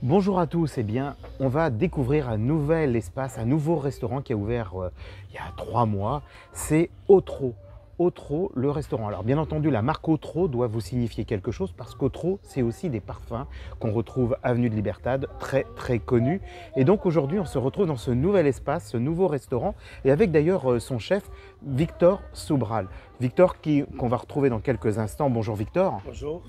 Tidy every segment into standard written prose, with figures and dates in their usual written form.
Bonjour à tous, eh bien, on va découvrir un nouvel espace, un nouveau restaurant qui a ouvert il y a 3 mois, c'est Otro. Otro, le restaurant. Alors bien entendu, la marque Otro doit vous signifier quelque chose parce qu'Otro, c'est aussi des parfums qu'on retrouve avenue de Libertad, très connu. Et donc aujourd'hui, on se retrouve dans ce nouvel espace, ce nouveau restaurant, et avec d'ailleurs son chef, Victor Sobral. Victor qu'on va retrouver dans quelques instants. Bonjour Victor. Bonjour.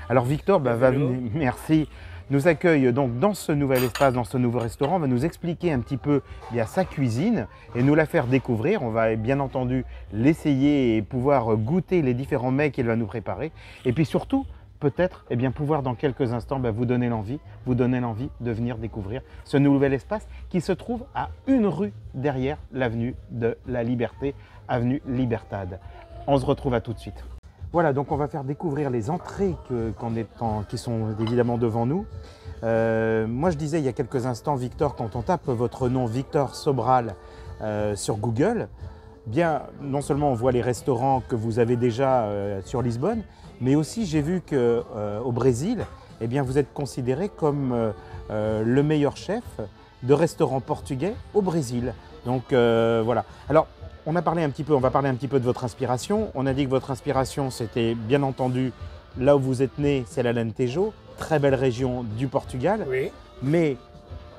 Alors Victor va venir, merci, nous accueille donc dans ce nouvel espace, dans ce nouveau restaurant, va nous expliquer un petit peu sa cuisine et nous la faire découvrir. On va bien entendu l'essayer et pouvoir goûter les différents mets qu'il va nous préparer. Et puis surtout, peut-être pouvoir dans quelques instants vous donner l'envie de venir découvrir ce nouvel espace qui se trouve à une rue derrière l'avenue de la Liberté, avenue Libertad. On se retrouve à tout de suite. Voilà, donc on va faire découvrir les entrées qui sont évidemment devant nous. Moi je disais il y a quelques instants, Victor, quand on tape votre nom Victor Sobral sur Google, bien non seulement on voit les restaurants que vous avez déjà sur Lisbonne, mais aussi j'ai vu qu'au Brésil, vous êtes considéré comme le meilleur chef de restaurant portugais au Brésil. Donc voilà. Alors, on va parler un petit peu de votre inspiration. On a dit que votre inspiration, c'était bien entendu là où vous êtes né, c'est l'Alentejo, très belle région du Portugal. Oui. Mais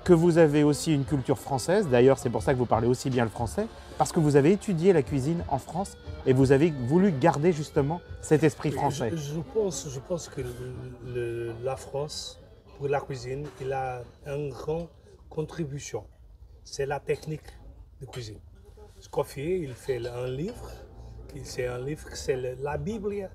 que vous avez aussi une culture française. D'ailleurs, c'est pour ça que vous parlez aussi bien le français, parce que vous avez étudié la cuisine en France et vous avez voulu garder justement cet esprit français. Je pense que la France, pour la cuisine, il a une grande contribution. C'est la technique de cuisine. Escoffier, il fait un livre, c'est la Bible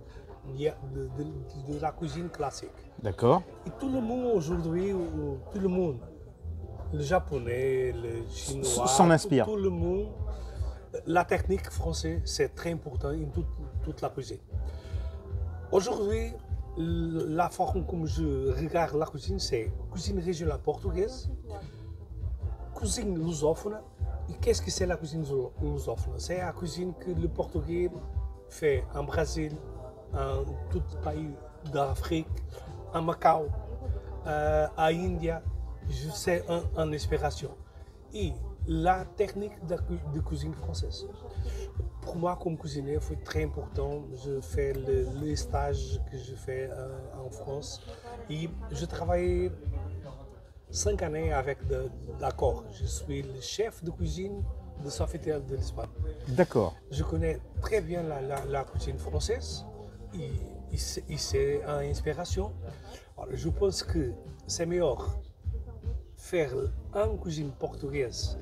de la cuisine classique. D'accord. Et tout le monde aujourd'hui, le japonais, le chinois, s'en inspire. Tout le monde, la technique française, c'est très important dans toute la cuisine. Aujourd'hui, la forme comme je regarde la cuisine, c'est cuisine régionale portugaise, cuisine lusophone. Et qu'est-ce que c'est la cuisine lusophone? C'est la cuisine que le portugais fait en Brésil, en tout le pays d'Afrique, en Macao, à Inde. C'est une inspiration. Et la technique de cuisine française. Pour moi, comme cuisinier, c'est très important. Je fais les stages que je fais en France. Et je travaille 5 années avec d'accord. Je suis le chef de cuisine de Sofitel de Lisbonne. D'accord. Je connais très bien la cuisine française et c'est une inspiration. Alors, je pense que c'est meilleur faire une cuisine portugaise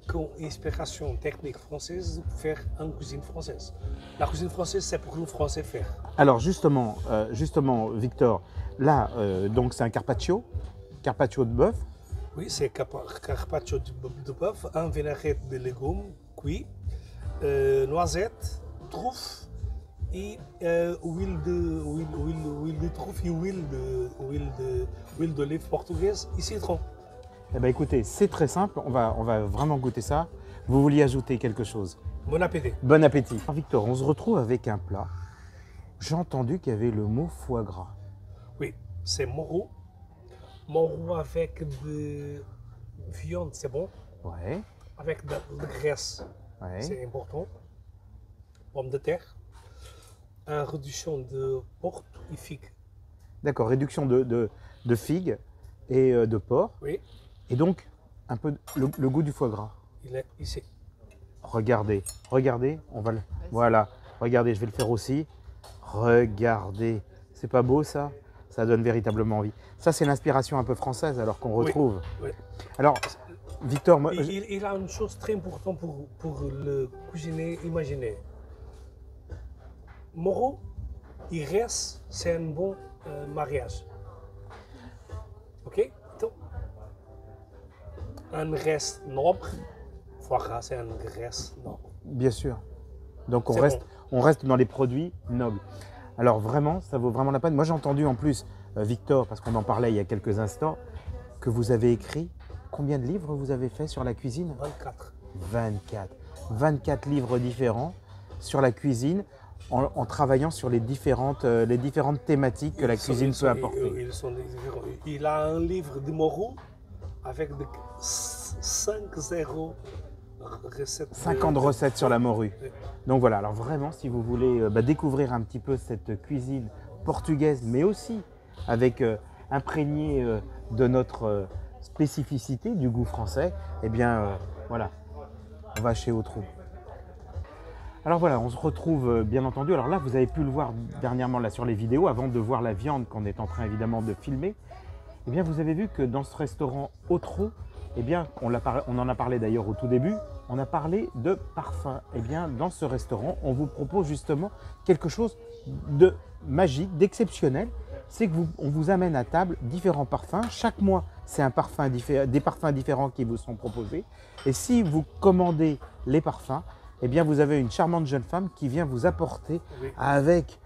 comme inspiration technique française, faire une cuisine française. La cuisine française, c'est pour le français faire. Alors justement, Victor, là, donc c'est un carpaccio de bœuf. Oui, c'est carpaccio de bœuf, un vinaigrette de légumes cuits, noisettes, truffes et huile de truffe et huile d'olive portugaise et citron. Eh bien écoutez, c'est très simple, on va vraiment goûter ça. Vous vouliez ajouter quelque chose? Bon appétit. Bon appétit. Alors, Victor, on se retrouve avec un plat. J'ai entendu qu'il y avait le mot foie gras. Oui, c'est moro. Moro avec de viande, c'est bon. Ouais. Avec de graisse, Ouais. c'est important. Pomme de terre. Une réduction de porc et figue. D'accord, réduction de figues et de porc. Oui, Et donc, un peu le goût du foie gras. il est ici. Regardez, on va le... Voilà, regardez, je vais le faire aussi. Regardez, c'est pas beau ça? Ça donne véritablement envie. Ça, c'est l'inspiration un peu française alors qu'on retrouve. Oui. Alors, Victor, moi... Il a une chose très importante pour le cuisinier imaginaire. Moro, il reste, c'est un bon mariage. Ok? Donc, un reste noble, foie gras, c'est un reste noble. Bien sûr. Donc C'est on reste dans les produits nobles. Alors vraiment, ça vaut vraiment la peine. Moi j'ai entendu en plus, Victor, parce qu'on en parlait il y a quelques instants, que vous avez écrit, combien de livres vous avez fait sur la cuisine? 24. 24. 24 livres différents sur la cuisine. en travaillant sur les différentes thématiques que la cuisine peut apporter. Ils sont différents. Il a un livre de morue avec 50 recettes. 50 recettes sur la morue. Donc voilà, alors vraiment, si vous voulez découvrir un petit peu cette cuisine portugaise, mais aussi avec imprégné de notre spécificité, du goût français, eh bien voilà, on va chez Otro. Alors voilà, on se retrouve bien entendu. Alors là, vous avez pu le voir dernièrement là sur les vidéos, avant de voir la viande qu'on est en train évidemment de filmer. Eh bien, vous avez vu que dans ce restaurant Otro, eh bien, on en a parlé d'ailleurs au tout début, on a parlé de parfum. Eh bien, dans ce restaurant, on vous propose justement quelque chose de magique, d'exceptionnel. C'est qu'on vous amène à table différents parfums. Chaque mois, c'est des parfums différents qui vous sont proposés. Et si vous commandez les parfums, eh bien, vous avez une charmante jeune femme qui vient vous apporter avec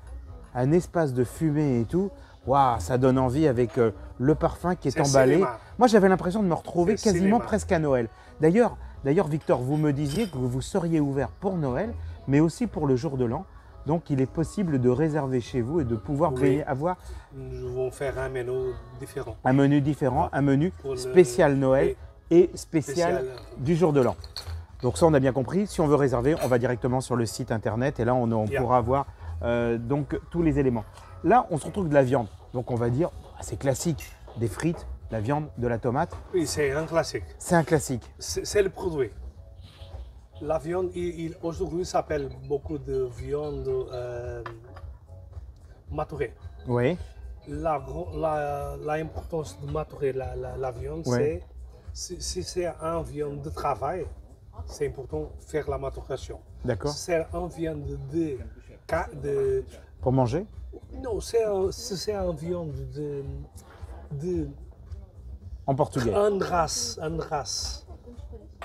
un espace de fumée et tout. Waouh, ça donne envie avec le parfum qui est emballé. Cinéma. Moi, j'avais l'impression de me retrouver quasiment presque à Noël. D'ailleurs, Victor, vous me disiez que vous seriez ouvert pour Noël, mais aussi pour le jour de l'an. Donc, il est possible de réserver chez vous et de pouvoir avoir Nous allons faire un menu différent. un menu différent, un menu spécial Noël et spécial du jour de l'an. Donc ça, on a bien compris. Si on veut réserver, on va directement sur le site internet et là, on pourra avoir donc tous les éléments. Là, on se retrouve de la viande. Donc on va dire, c'est classique, des frites, la viande, de la tomate. Oui, c'est un classique. C'est un classique. C'est le produit. La viande, aujourd'hui, s'appelle beaucoup de viande maturée. Oui, L'importance de maturer la viande, Ouais. si c'est un viande de travail, c'est important de faire la maturation. d'accord. Si c'est un viande de Pour manger? non, si c'est un viande de En portugais. une race,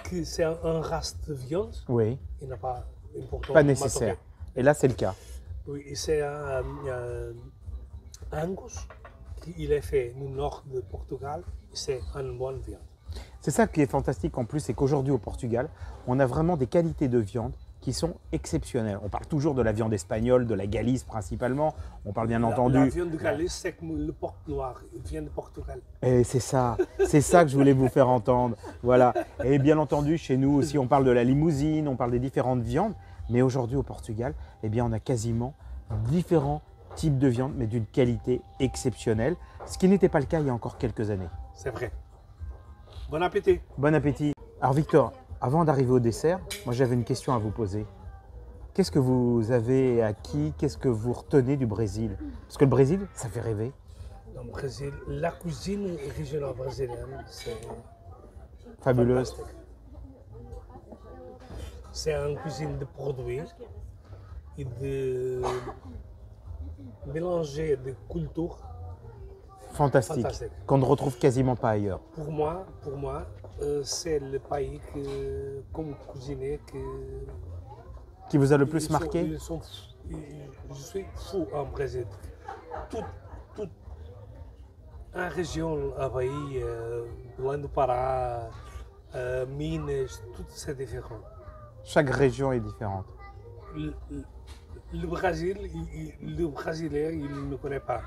que c'est un race de viande, Oui, il n'a pas important. pas de nécessaire. maturer. Et là, c'est le cas. Oui, c'est un Angus qui est fait au nord de Portugal. C'est une bonne viande. C'est ça qui est fantastique en plus, c'est qu'aujourd'hui au Portugal, on a vraiment des qualités de viande qui sont exceptionnelles. On parle toujours de la viande espagnole, de la Galice principalement. On parle bien entendu. La viande de Galice, c'est comme le porc noir. Il vient de Portugal. Et c'est ça que je voulais vous faire entendre. Voilà. Et bien entendu, chez nous aussi, on parle de la limousine, on parle des différentes viandes. Mais aujourd'hui au Portugal, eh bien, on a quasiment différents types de viande, mais d'une qualité exceptionnelle, ce qui n'était pas le cas il y a encore quelques années. C'est vrai. Bon appétit. Bon appétit. Alors Victor, avant d'arriver au dessert, moi j'avais une question à vous poser. Qu'est-ce que vous avez acquis, qu'est-ce que vous retenez du Brésil? Parce que le Brésil, ça fait rêver. Au Brésil, la cuisine régionale brésilienne, c'est Fabuleuse. fantastique. C'est une cuisine de produits et de mélanger de cultures. Fantastique. Fantastique. Qu'on ne retrouve quasiment pas ailleurs. Pour moi, c'est le pays comme cuisinier Qui vous a le plus marqué? je suis fou en Brésil. Toute une région, Havaí, loin du Pará, Minas, tout c'est différent. Chaque région est différente. Le Brésil, le Brésilien, il ne connaît pas.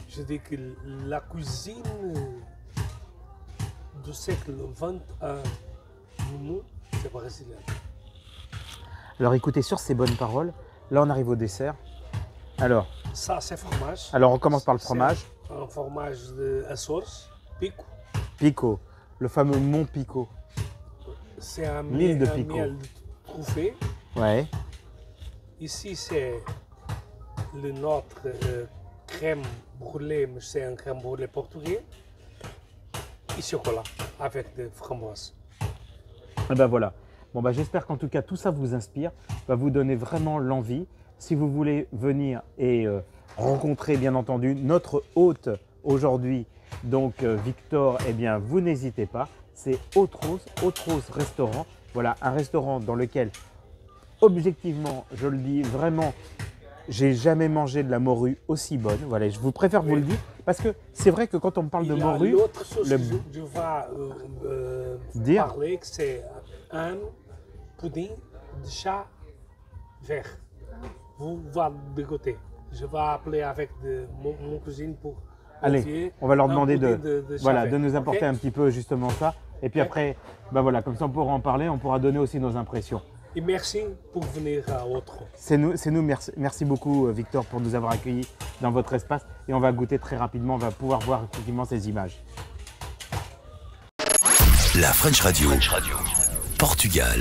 Je dis que la cuisine du siècle XXI du monde, c'est brésilien. Alors écoutez, sur ces bonnes paroles, là on arrive au dessert. Alors Ça, c'est fromage. on commence par le fromage. C'est un fromage de Açores, Pico. Pico, le fameux Mont Pico. C'est un L'île de un Pico. miel truffé. Ouais. Ici, c'est notre crème brûlée, mais c'est un crème brûlée portugais. Et chocolat avec des framboises. Et ben voilà. Bon bah j'espère qu'en tout cas tout ça vous inspire, va vous donner vraiment l'envie. Si vous voulez venir et rencontrer bien entendu notre hôte aujourd'hui, donc Victor, eh bien vous n'hésitez pas. C'est Otros Restaurant. Voilà, un restaurant dans lequel objectivement, je le dis vraiment, j'ai jamais mangé de la morue aussi bonne. Voilà, je vous préfère vous le dire parce que c'est vrai que quand on me parle de morue, L'autre chose le- que je vais Dire. parler, c'est un pudding de chat vert. vous va dégoter. Je vais appeler avec mon cuisine pour... Allez, on va leur demander de nous apporter okay? un petit peu justement ça. Et puis après, ben voilà, comme ça on pourra en parler, on pourra donner aussi nos impressions. Et merci pour venir à votre. C'est nous, merci beaucoup Victor pour nous avoir accueillis dans votre espace. Et on va goûter très rapidement, on va pouvoir voir effectivement ces images. La French Radio, Portugal.